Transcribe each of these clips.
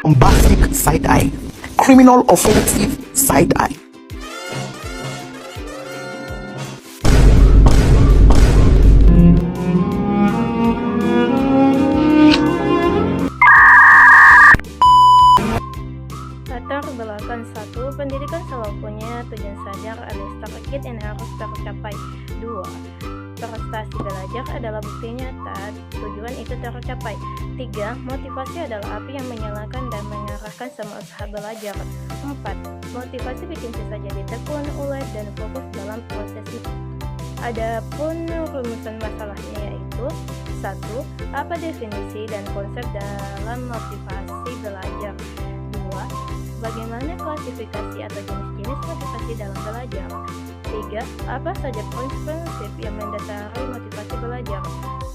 Bombastic side-eye, criminal offensive side-eye. Latar belakang 1. Pendidikan selalu punya tujuan sadar alias target yang harus tercapai. 2. Prestasi belajar adalah bukti nyata tujuan itu tercapai. 3. Motivasi adalah api yang menyalakan dan mengarahkan semua usaha belajar. 4. Motivasi bikin siswa jadi tekun, ulet, dan fokus dalam proses itu. Adapun rumusan masalahnya yaitu 1. Apa definisi dan konsep dalam motivasi belajar? 2. Bagaimana klasifikasi atau jenis-jenis motivasi dalam belajar? 3. Apa saja prinsip yang mendasari motivasi belajar?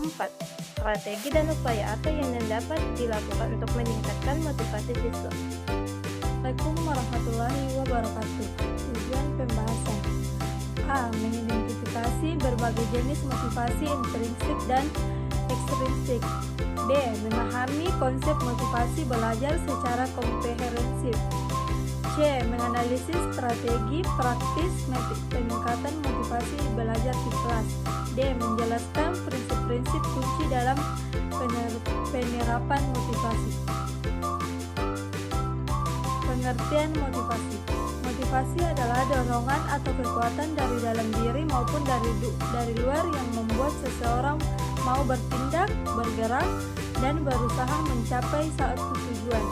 4. Strategi dan upaya apa yang dapat dilakukan untuk meningkatkan motivasi siswa? Assalamualaikum warahmatullahi wabarakatuh. Tujuan pembahasan: A. Mengidentifikasi berbagai jenis motivasi intrinsik dan ekstrinsik. B. Memahami konsep motivasi belajar secara komprehensif. C. Menganalisis strategi praktis peningkatan motivasi belajar di kelas. D. Menjelaskan prinsip-prinsip kunci dalam penerapan motivasi. Pengertian motivasi. Motivasi adalah dorongan atau kekuatan dari dalam diri maupun dari luar yang membuat seseorang mau bertindak, bergerak, dan berusaha mencapai suatu tujuan.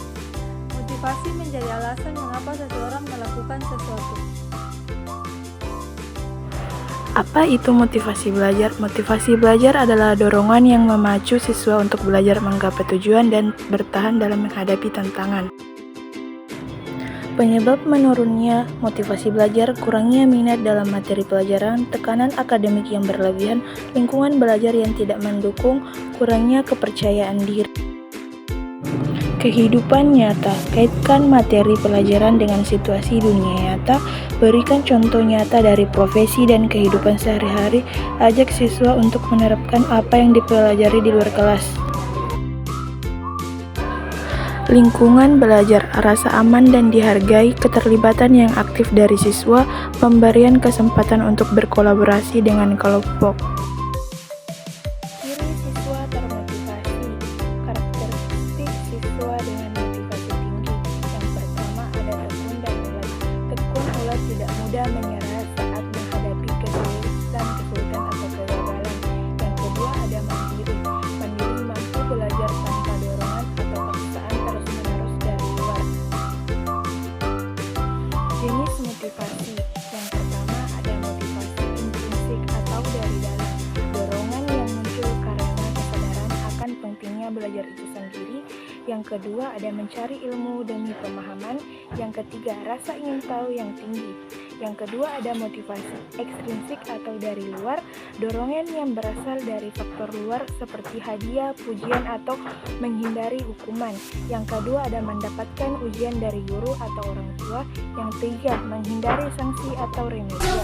Motivasi menjadi alasan mengapa seseorang melakukan sesuatu. Apa itu motivasi belajar? Motivasi belajar adalah dorongan yang memacu siswa untuk belajar menggapai tujuan dan bertahan dalam menghadapi tantangan. Penyebab menurunnya motivasi belajar, kurangnya minat dalam materi pelajaran, tekanan akademik yang berlebihan, lingkungan belajar yang tidak mendukung, kurangnya kepercayaan diri. Kehidupan nyata, kaitkan materi pelajaran dengan situasi dunia nyata, berikan contoh nyata dari profesi dan kehidupan sehari-hari, ajak siswa untuk menerapkan apa yang dipelajari di luar kelas. Lingkungan belajar, rasa aman dan dihargai, keterlibatan yang aktif dari siswa, pemberian kesempatan untuk berkolaborasi dengan kelompok. Ciri siswa termotivasi. Karakteristik siswa dengan motivasi tinggi. Yang pertama ada tekun dan ulet. Tekun ulet tidak mudah menyerah saat menghadapi kesulitan atau kegagalan. Yang kedua ada mandiri. Mandiri mampu belajar tanpa dorongan atau paksaan terus-menerus dari luar. Jenis motivasi. Yang pertama ada motivasi intrinsik atau dari dalam. Dorongan yang muncul karena kesadaran akan pentingnya belajar itu sendiri. Yang kedua ada mencari ilmu demi pemahaman. Yang ketiga rasa ingin tahu yang tinggi. Yang kedua ada motivasi ekstrinsik atau dari luar, dorongan yang berasal dari faktor luar seperti hadiah, pujian, atau menghindari hukuman. Yang kedua ada mendapatkan ujian dari guru atau orang tua. Yang ketiga menghindari sanksi atau remedial.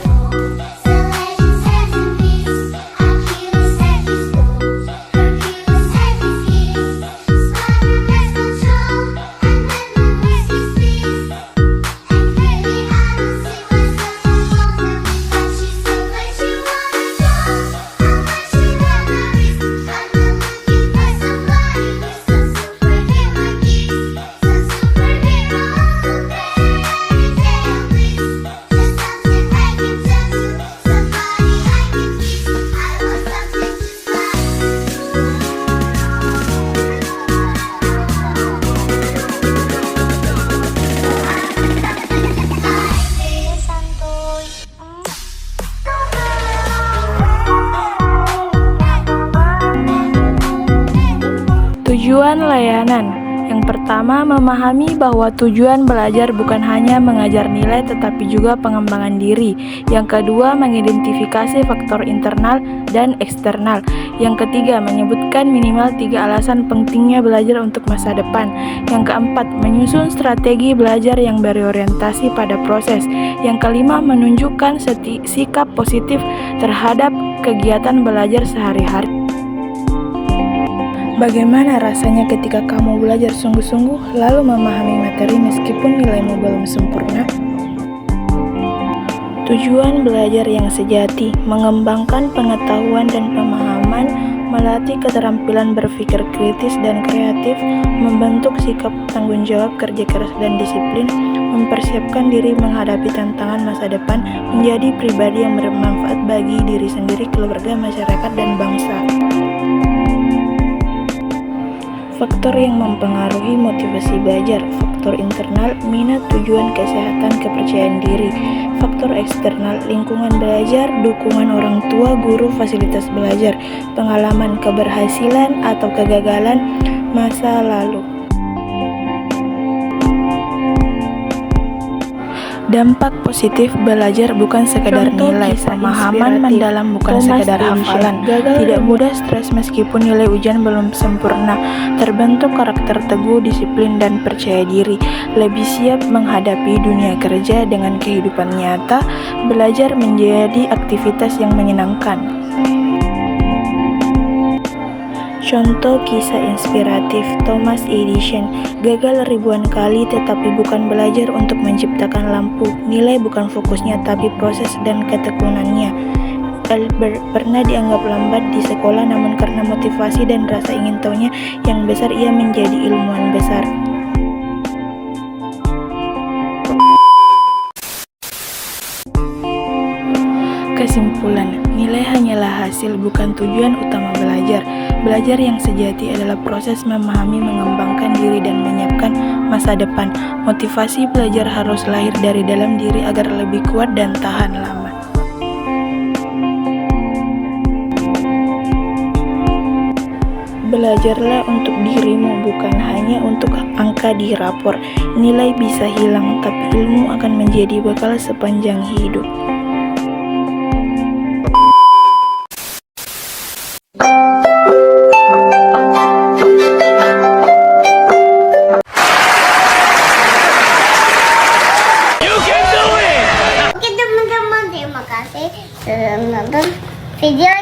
Tujuan layanan. Yang pertama, memahami bahwa tujuan belajar bukan hanya mengajar nilai tetapi juga pengembangan diri. Yang kedua, mengidentifikasi faktor internal dan eksternal. Yang ketiga, menyebutkan minimal 3 alasan pentingnya belajar untuk masa depan. Yang keempat, menyusun strategi belajar yang berorientasi pada proses. Yang kelima, menunjukkan sikap positif terhadap kegiatan belajar sehari-hari. Bagaimana rasanya ketika kamu belajar sungguh-sungguh lalu memahami materi meskipun nilaimu belum sempurna? Tujuan belajar yang sejati, mengembangkan pengetahuan dan pemahaman, melatih keterampilan berpikir kritis dan kreatif, membentuk sikap tanggung jawab, kerja keras dan disiplin, mempersiapkan diri menghadapi tantangan masa depan, menjadi pribadi yang bermanfaat bagi diri sendiri, keluarga, masyarakat, dan bangsa. Faktor yang mempengaruhi motivasi belajar: faktor internal, minat, tujuan, kesehatan, kepercayaan diri. Faktor eksternal, lingkungan belajar, dukungan orang tua, guru, fasilitas belajar, pengalaman, keberhasilan atau kegagalan masa lalu. Dampak positif belajar bukan sekedar nilai, pemahaman mendalam bukan sekedar hafalan, tidak mudah stres meskipun nilai ujian belum sempurna, terbentuk karakter teguh, disiplin dan percaya diri, lebih siap menghadapi dunia kerja dengan kehidupan nyata, belajar menjadi aktivitas yang menyenangkan. Contoh kisah inspiratif Thomas Edison, gagal ribuan kali tetapi bukan belajar untuk menciptakan lampu. Nilai bukan fokusnya tapi proses dan ketekunannya. Albert pernah dianggap lambat di sekolah namun karena motivasi dan rasa ingin tahunya yang besar ia menjadi ilmuwan besar. Kesimpulan, nilai hanyalah hasil bukan tujuan utama belajar. Belajar yang sejati adalah proses memahami, mengembangkan diri dan menyiapkan masa depan. Motivasi belajar harus lahir dari dalam diri agar lebih kuat dan tahan lama. Belajarlah untuk dirimu, bukan hanya untuk angka di rapor. Nilai bisa hilang, tapi ilmu akan menjadi bekal sepanjang hidup. Oke teman-teman, terima kasih sudah menonton video